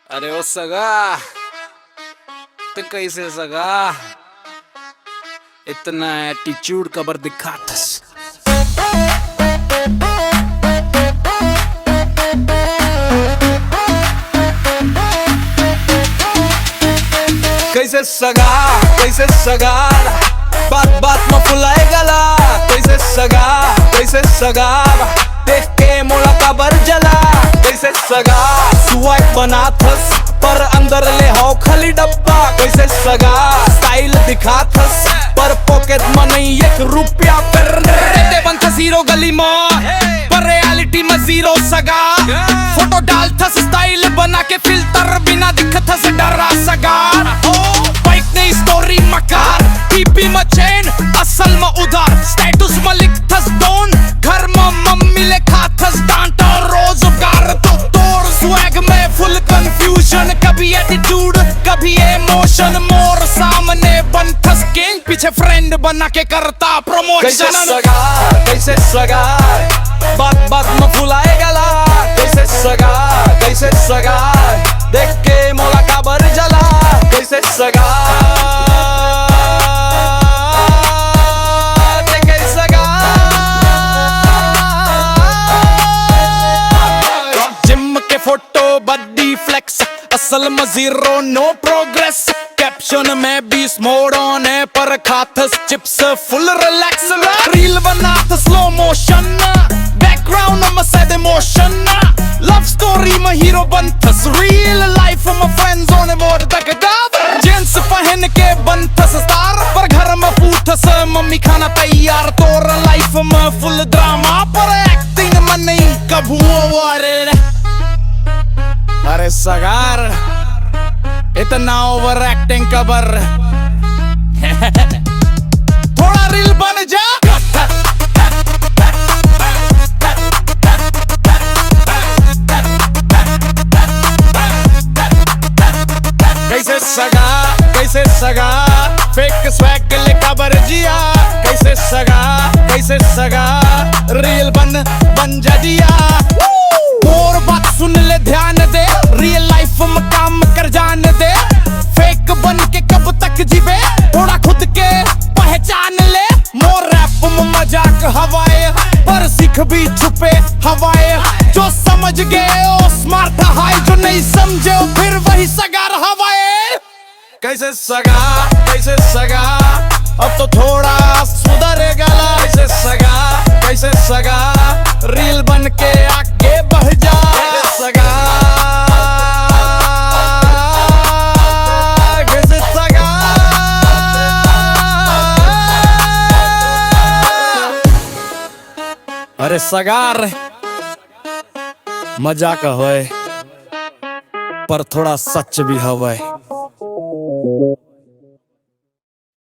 अरे ओ सगा, तो कैसे सगा इतना एटीट्यूड कबर दिखातस। कैसे सगा बात बात में फुलाए गला। कैसे सगा देख के मोला कबर जला। कैसे सगा सुआई बनाथस पर अंदर ले हो खाली डब्बा। कैसे सगा स्टाइल दिखाथस पर पॉकेट में नहीं एक रुपया। पर रहते बन था जीरो गली में पर रियलिटी में जीरो सगा। फोटो डालथस स्टाइल बना के फिल्टर बिना दिखथस डरा सगा। बाइक ने स्टोरी मकार टीपी में चैन असल में उधार। स्टेटस में लिखथस डोन घर में मम्मी ले खाथस डांट और रोजगार तो तोड़। स्वैग में फुल कंफ्यूजन कभी एटीट्यूड कभी इमोशन। मोर सामने बनथस गैंग पीछे फ्रेंड बना के करता प्रमोशन। कैसे सगा बात बात में फुलाए गला। कैसे सगा देख के मोला कबर जला। कैसे सगा जिम के फोटो बॉडी फ्लेक्स असल में जीरो नो प्रोग्रेस। कैप्शन में 20 मोड ऑन है पर खाथस चिप्स फुल रिलैक्स। रील बनात स्लो मोशन बैकग्राउंड में सैड इमोशन। लव स्टोरी में हीरो बनथस रियल लाइफ में फ्रेंड्स ऑन बोर्ड तक गावर। जींस पहन के बनथस स्टार पर घर में पूछस मम्मी खाना तैयार। तोर लाइफ में फुल ड्रामा पर एक्टिंग में नहीं कभू ओवर। अरे सगार इतना ओवर एक्टिंग कबर थोड़ा रील बन जा। कैसे सगा फेक स्वैग के लिए कबर जिया। कैसे सगा रियल बन जा दिया। और बात सुन ले ध्यान दे रियल लाइफ में काम कर जान दे। फेक बन के कब तक जीवे थोड़ा खुद के पहचान ले। मोर रैप में मजाक हवाए पर सीख भी छुपे हवाए। जो समझ गए ओ स्मार्ट हाई जो नहीं समझे फिर वही सगार हवाए। कैसे सगा अब तो थोड़ा सुधर गला। कैसे सगा रील बन के आगे बढ़ जा। कैसे सगा अरे सगार मजाक होए पर थोड़ा सच भी हवे।